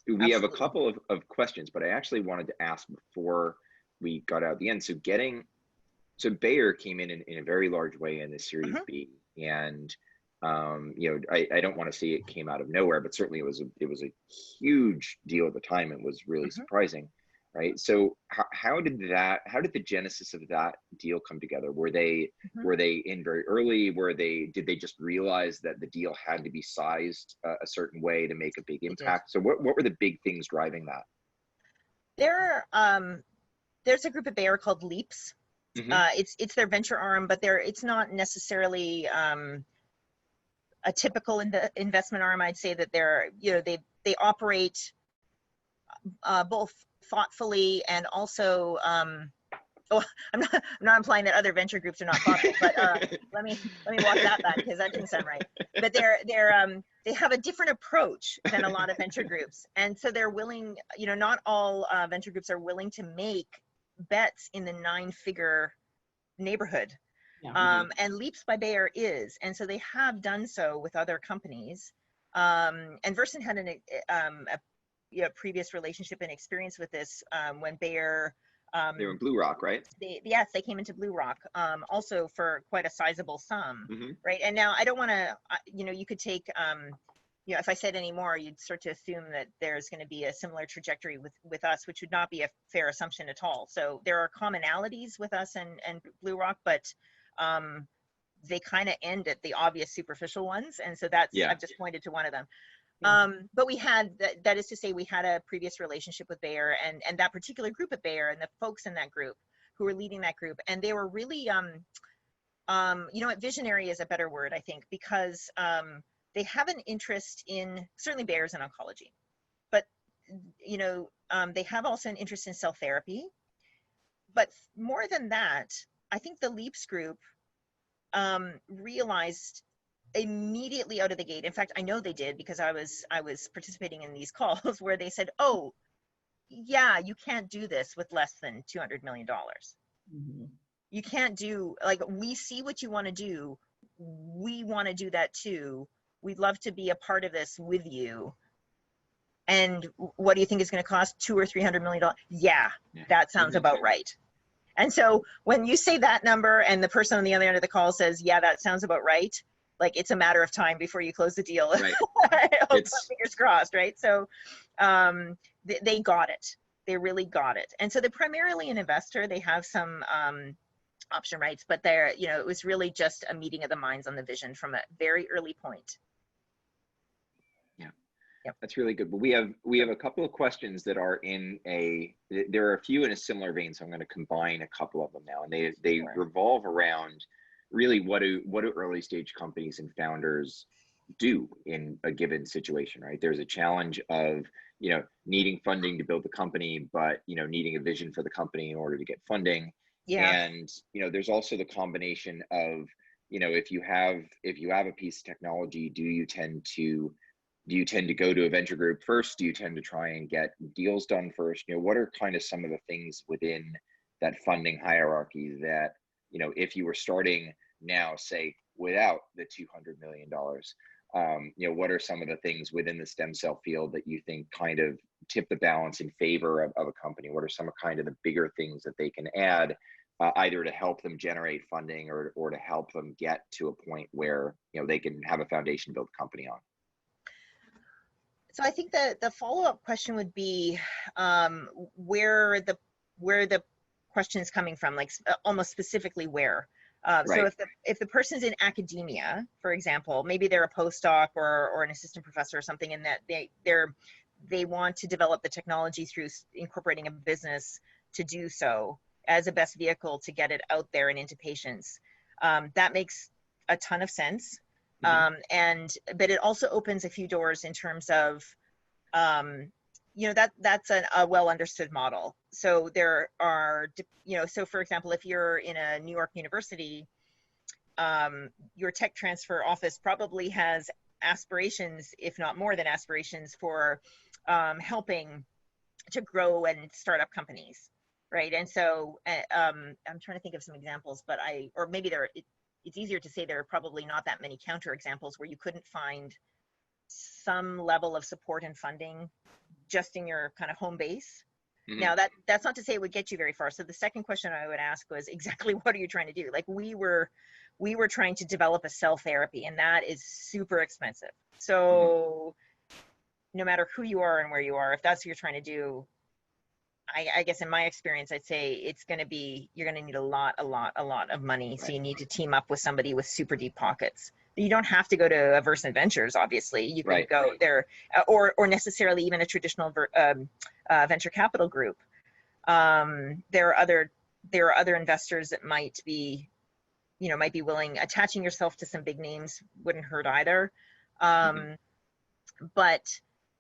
We have a couple of questions, but I actually wanted to ask before we got out at the end. So Bayer came in a very large way in this Series B, and I don't want to say it came out of nowhere, but certainly it was a huge deal at the time. It was really surprising, right? So how did the genesis of that deal come together? Were they in very early? Did they just realize that the deal had to be sized a certain way to make a big impact? So what were the big things driving that? There's a group at Bayer called Leaps. It's their venture arm, but it's not necessarily a typical investment arm. I'd say that they operate both thoughtfully and also I'm not implying that other venture groups are not thoughtful, but let me walk that back, because that didn't sound right. But they have a different approach than a lot of venture groups, and so they're willing. Not all venture groups are willing to make bets in the 9-figure neighborhood. And Leaps by Bayer is, and so they have done so with other companies. And Versant had a previous relationship and experience with this when Bayer. They were in Blue Rock, right? Yes, they came into Blue Rock, also for quite a sizable sum, right? And now I don't want to, you could take, if I said any more, you'd start to assume that there's going to be a similar trajectory with us, which would not be a fair assumption at all. So there are commonalities with us and Blue Rock, but they kind of end at the obvious superficial ones. And so I've just pointed to one of them. But we had, that is to say, we had a previous relationship with Bayer and that particular group at Bayer and the folks in that group who were leading that group. And they were really, visionary is a better word, I think, because they have an interest in, certainly Bayer's in oncology, but, they have also an interest in cell therapy. But more than that, I think the Leaps group realized immediately out of the gate. In fact, I know they did, because I was participating in these calls where they said, "Oh, yeah, you can't do this with less than $200 million. You can't do, we see what you want to do. We want to do that too. We'd love to be a part of this with you. And what do you think is going to cost $200 or $300 million? Yeah, that sounds about right. And so when you say that number and the person on the other end of the call says, yeah, that sounds about right, like it's a matter of time before you close the deal. Right. Fingers crossed, right? So they got it. They really got it. And so they're primarily an investor. They have some option rights, but they're, you know, it was really just a meeting of the minds on the vision from a very early point. Yep. That's really good. But we have a couple of questions that are there are a few in a similar vein, so I'm going to combine a couple of them now, and they Sure. revolve around really what do early stage companies and founders do in a given situation, right? There's a challenge of, you know, needing funding to build the company, but, you know, needing a vision for the company in order to get funding. Yeah. And, you know, there's also the combination of, you know, if you have a piece of technology, do you tend to go to a venture group first? Do you tend to try and get deals done first? You know, what are kind of some of the things within that funding hierarchy that, you know, if you were starting now, say, without the $200 million, you know, what are some of the things within the stem cell field that you think kind of tip the balance in favor of a company? What are some of kind of the bigger things that they can add, either to help them generate funding or to help them get to a point where, you know, they can have a foundation to build a company on? So I think that the follow-up question would be where the question is coming from, like almost specifically where. Right. So if the person's in academia, for example, maybe they're a postdoc or an assistant professor or something, and that they want to develop the technology through incorporating a business to do so as a best vehicle to get it out there and into patients, that makes a ton of sense. But it also opens a few doors in terms of, you know, that's a well understood model. So there are, you know, so for example, if you're in a New York university, your tech transfer office probably has aspirations, if not more than aspirations, for helping to grow and start up companies, right? And so I'm trying to think of some examples, but or maybe it's easier to say there are probably not that many counter examples where you couldn't find some level of support and funding just in your kind of home base. Now that's not to say it would get you very far. So the second question I would ask was exactly what are you trying to do? Like we were trying to develop a cell therapy, and that is super expensive. So no matter who you are and where you are, if that's what you're trying to do, I guess in my experience, I'd say you're going to need a lot of money. Right. So you need to team up with somebody with super deep pockets. You don't have to go to a Versant Ventures, obviously. You can go there, or necessarily even a traditional venture capital group. There are other investors that might be willing. Attaching yourself to some big names wouldn't hurt either. But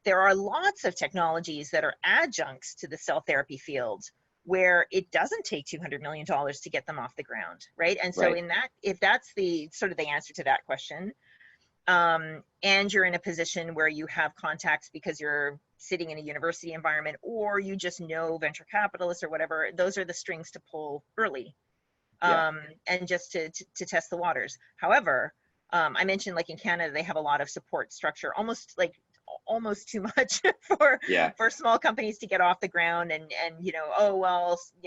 there are lots of technologies that are adjuncts to the cell therapy field where it doesn't take $200 million to get them off the ground, right? And so if that's the sort of the answer to that question, and you're in a position where you have contacts because you're sitting in a university environment, or you just know venture capitalists or whatever, those are the strings to pull early, and just to test the waters. However, I mentioned like in Canada, they have a lot of support structure, almost too much for small companies to get off the ground and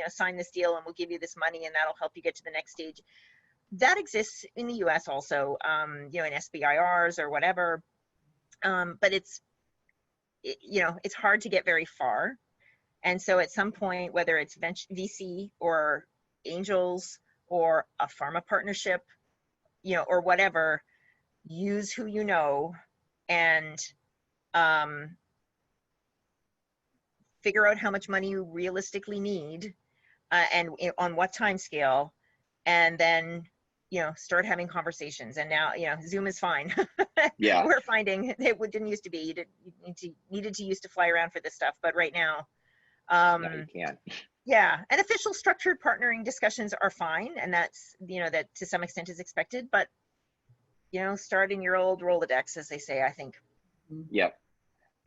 sign this deal and we'll give you this money and that'll help you get to the next stage. That exists in the US also, in SBIRs or whatever. But it's hard to get very far. And so at some point, whether it's VC or angels or a pharma partnership, or whatever, use who you know and figure out how much money you realistically need and on what time scale, and then start having conversations. And now Zoom is fine. We're finding it didn't used to be. You needed to use to fly around for this stuff, but right now you can. And official structured partnering discussions are fine, and that's that to some extent is expected, but starting your old Rolodex, as they say, I think.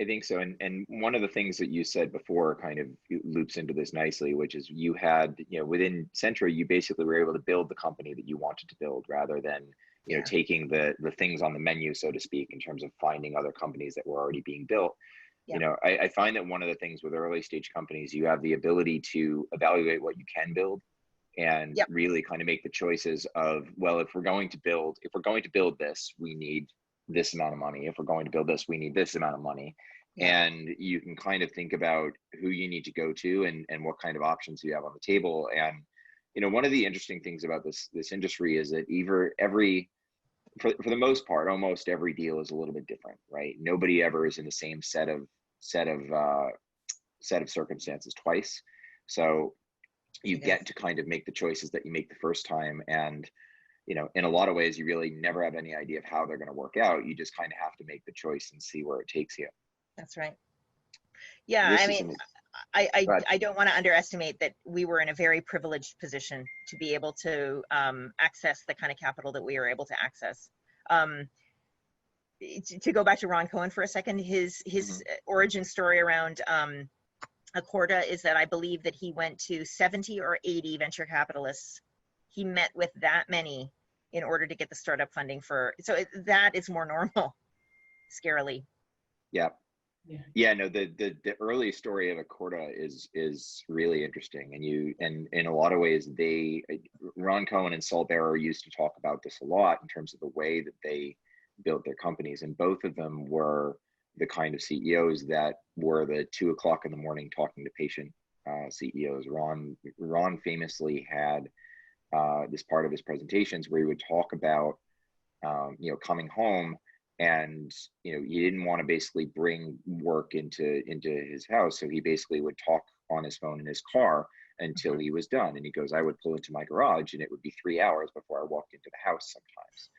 I think so. And one of the things that you said before kind of loops into this nicely, which is you had, within Centra, you basically were able to build the company that you wanted to build rather than, taking the things on the menu, so to speak, in terms of finding other companies that were already being built. You know, I find that one of the things with early stage companies, you have the ability to evaluate what you can build and really kind of make the choices of, well, if we're going to build this, we need this amount of money. If we're going to build this, we need this amount of money. And you can kind of think about who you need to go to and what kind of options you have on the table. And, you know, one of the interesting things about this industry is that for the most part, almost every deal is a little bit different, right? Nobody ever is in the same set of circumstances twice. So you get to kind of make the choices that you make the first time. And, you know, in a lot of ways, you really never have any idea of how they're going to work out. You just kind of have to make the choice and see where it takes you. That's right. Yeah, I mean, I don't want to underestimate that we were in a very privileged position to be able to access the kind of capital that we were able to access. To go back to Ron Cohen for a second, his origin story around Accorda is that I believe that he went to 70 or 80 venture capitalists. He met with that many in order to get the startup funding that is more normal, scarily. Yeah, no, the early story of Accorda is really interesting, and in a lot of ways, Ron Cohen and Saul Bearer used to talk about this a lot in terms of the way that they built their companies, and both of them were the kind of CEOs that were the 2 o'clock in the morning talking to patient CEOs. Ron famously had this part of his presentations where he would talk about you know, coming home. And, you know, he didn't want to basically bring work into his house. So he basically would talk on his phone in his car until he was done. And he goes, I would pull into my garage and it would be 3 hours before I walked into the house sometimes.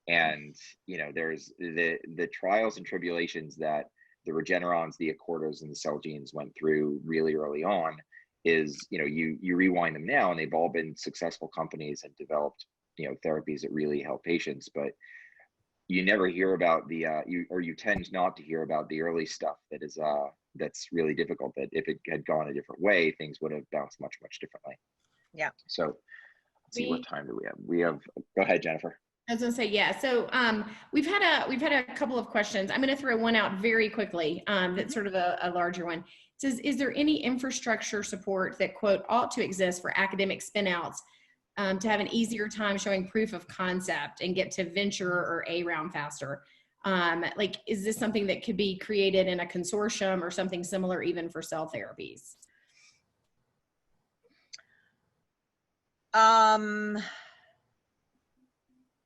And, you know, there's the trials and tribulations that the Regenerons, the Accordas, and the Celgenes went through really early on is, you know, you rewind them now and they've all been successful companies and developed, you know, therapies that really help patients. But you never hear about you tend not to hear about the early stuff that is that's really difficult, that if it had gone a different way, things would have bounced much differently. Yeah. So let's see, what time do we have? Go ahead, Jennifer. I was gonna say, yeah. So we've had a couple of questions. I'm gonna throw one out very quickly. That's sort of a larger one. It says, is there any infrastructure support that, quote, ought to exist for academic spinouts to have an easier time showing proof of concept and get to venture or A round faster? Like, is this something that could be created in a consortium or something similar even for cell therapies?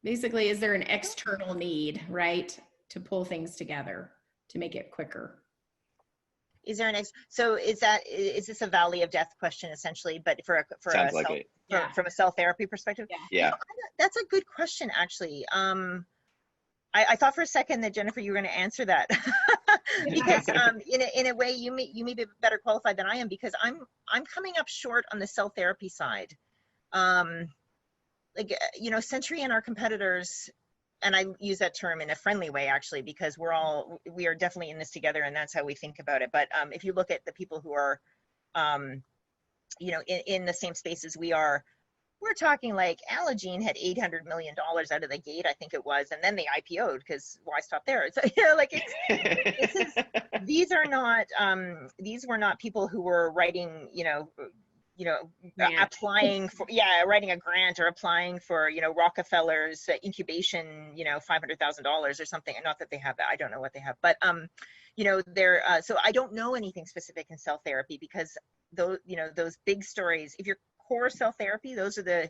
Basically, is there an external need, right, to pull things together to make it quicker? Is there so is this a valley of death question essentially, but from a cell therapy perspective? Yeah. That's a good question, actually. I thought for a second that, Jennifer, you were going to answer that because in a way you may be better qualified than I am, because I'm coming up short on the cell therapy side. Like, you know, Century and our competitors, and I use that term in a friendly way, actually, because we are definitely in this together, and that's how we think about it. But if you look at the people who are, you know, in the same space as we are, we're talking like Allogene had $800 million out of the gate, I think it was, and then they IPO'd, because why stop there? So, you know, like these were not people who were writing, applying for, writing a grant or applying for, Rockefeller's incubation, $500,000 or something. Not that they have that. I don't know what they have, but, they're, so I don't know anything specific in cell therapy, because those big stories, if you're core cell therapy, those are the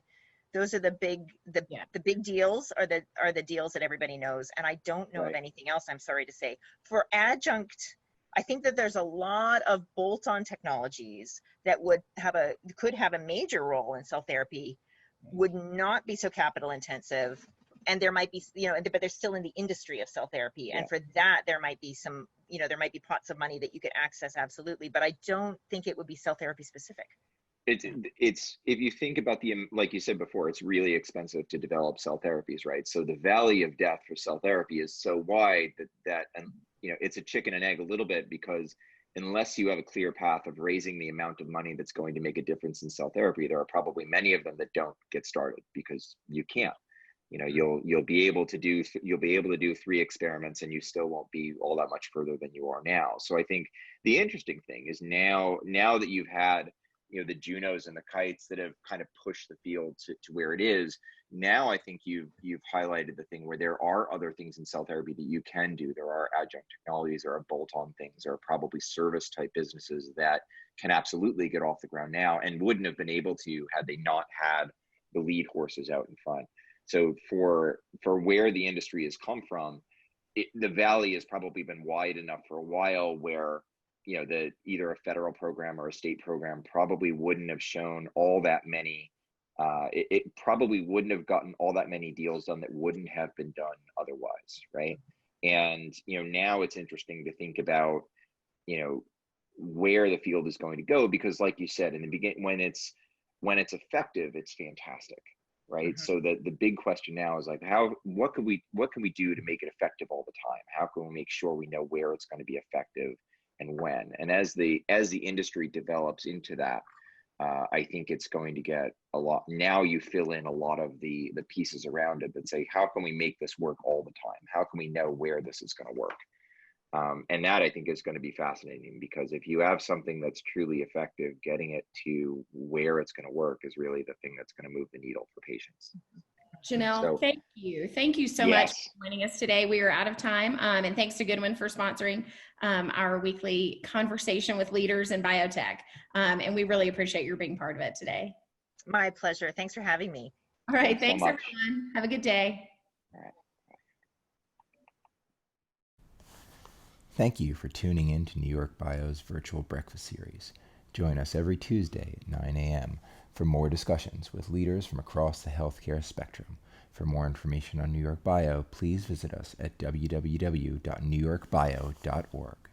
big deals, are the deals that everybody knows. And I don't know of anything else, I'm sorry to say. For adjunct, I think that there's a lot of bolt-on technologies that could have a major role in cell therapy, would not be so capital intensive. And there might be, but they're still in the industry of cell therapy. And for that, there might be some, there might be pots of money that you could access, absolutely. But I don't think it would be cell therapy specific. It's if you think about like you said before, it's really expensive to develop cell therapies, right? So the valley of death for cell therapy is so wide that it's a chicken and egg a little bit, because unless you have a clear path of raising the amount of money that's going to make a difference in cell therapy, there are probably many of them that don't get started because you can't. you'll be able to do 3 experiments, and you still won't be all that much further than you are now. So I think the interesting thing is now that you've had the Junos and the Kites that have kind of pushed the field to where it is now, I think you've highlighted the thing where there are other things in cell therapy that you can do. There are adjunct technologies, there are bolt-on things, there are probably service type businesses that can absolutely get off the ground now and wouldn't have been able to had they not had the lead horses out in front. So for where the industry has come from, the valley has probably been wide enough for a while where either a federal program or a state program probably wouldn't have shown all that many. It probably wouldn't have gotten all that many deals done that wouldn't have been done otherwise, right? And now it's interesting to think about where the field is going to go, because like you said in the beginning, when it's effective, it's fantastic, right? So the big question now is like, what can we do to make it effective all the time? How can we make sure we know where it's going to be effective and when? And as the industry develops into that, I think it's going to get a lot. Now you fill in a lot of the pieces around it that say, how can we make this work all the time? How can we know where this is going to work? And that I think is going to be fascinating, because if you have something that's truly effective, getting it to where it's going to work is really the thing that's going to move the needle for patients. Janelle, thank you. Thank you so much for joining us today. We are out of time. And thanks to Goodwin for sponsoring our weekly conversation with leaders in biotech. And we really appreciate your being part of it today. My pleasure. Thanks for having me. All right. Thanks so everyone. Have a good day. All right. Thank you for tuning in to NewYorkBIO's virtual breakfast series. Join us every Tuesday at 9 a.m. for more discussions with leaders from across the healthcare spectrum. For more information on NewYorkBIO, please visit us at www.newyorkbio.org.